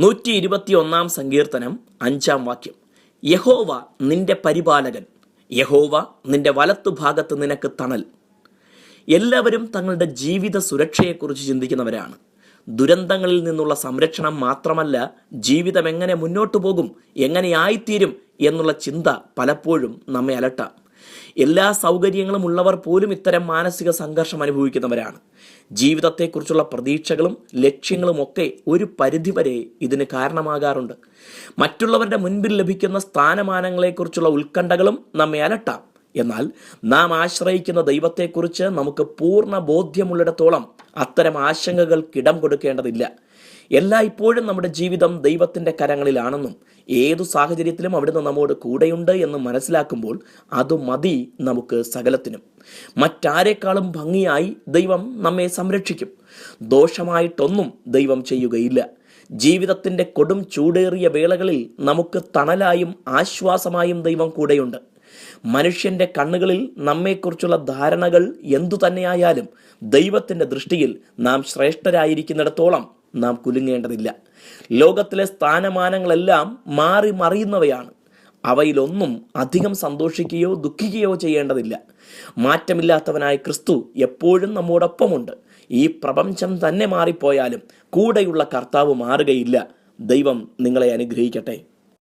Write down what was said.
121 സങ്കീർത്തനം 5 വാക്യം. യഹോവ നിന്റെ പരിപാലകൻ, യഹോവ നിന്റെ വലത്തുഭാഗത്ത് നിനക്ക് തണൽ. എല്ലാവരും തങ്ങളുടെ ജീവിത സുരക്ഷയെക്കുറിച്ച് ചിന്തിക്കുന്നവരാണ്. ദുരന്തങ്ങളിൽ നിന്നുള്ള സംരക്ഷണം മാത്രമല്ല, ജീവിതം എങ്ങനെ മുന്നോട്ടു പോകും, എങ്ങനെയായിത്തീരും എന്നുള്ള ചിന്ത പലപ്പോഴും നമ്മെ അലട്ടാം. എല്ലാ സൗകര്യങ്ങളും ഉള്ളവർ പോലും ഇത്തരം മാനസിക സംഘർഷം അനുഭവിക്കുന്നവരാണ്. ജീവിതത്തെക്കുറിച്ചുള്ള പ്രതീക്ഷകളും ലക്ഷ്യങ്ങളും ഒക്കെ ഒരു പരിധിവരെ ഇതിന് കാരണമാകാറുണ്ട്. മറ്റുള്ളവരുടെ മുൻപിൽ ലഭിക്കുന്ന സ്ഥാനമാനങ്ങളെക്കുറിച്ചുള്ള ഉത്കണ്ഠകളും നമ്മെ അലട്ടാം. എന്നാൽ നാം ആശ്രയിക്കുന്ന ദൈവത്തെക്കുറിച്ച് നമുക്ക് പൂർണ്ണ ബോധ്യമുള്ളിടത്തോളം അത്തരം ആശങ്കകൾക്കിടം കൊടുക്കേണ്ടതില്ല. എല്ലായ്പ്പോഴും നമ്മുടെ ജീവിതം ദൈവത്തിൻ്റെ കരങ്ങളിലാണെന്നും ഏതു സാഹചര്യത്തിലും അവിടുന്ന് നമ്മോട് കൂടെയുണ്ട് എന്ന് മനസ്സിലാക്കുമ്പോൾ അത് മതി നമുക്ക് സകലത്തിനും. മറ്റാരെക്കാളും ഭംഗിയായി ദൈവം നമ്മെ സംരക്ഷിക്കും. ദോഷമായിട്ടൊന്നും ദൈവം ചെയ്യുകയില്ല. ജീവിതത്തിൻ്റെ കൊടും ചൂടേറിയ വേളകളിൽ നമുക്ക് തണലായും ആശ്വാസമായും ദൈവം കൂടെയുണ്ട്. മനുഷ്യൻ്റെ കണ്ണുകളിൽ നമ്മെക്കുറിച്ചുള്ള ധാരണകൾ എന്തു തന്നെയായാലും ദൈവത്തിൻ്റെ ദൃഷ്ടിയിൽ നാം ശ്രേഷ്ഠരായിരിക്കുന്നിടത്തോളം നാം കുലുങ്ങേണ്ടതില്ല. ലോകത്തിലെ സ്ഥാനമാനങ്ങളെല്ലാം മാറി മറിയുന്നവയാണ്. അവയിലൊന്നും അധികം സന്തോഷിക്കുകയോ ദുഃഖിക്കുകയോ ചെയ്യേണ്ടതില്ല. മാറ്റമില്ലാത്തവനായ ക്രിസ്തു എപ്പോഴും നമ്മോടൊപ്പമുണ്ട്. ഈ പ്രപഞ്ചം തന്നെ മാറിപ്പോയാലും കൂടെയുള്ള കർത്താവ് മാറുകയില്ല. ദൈവം നിങ്ങളെ അനുഗ്രഹിക്കട്ടെ.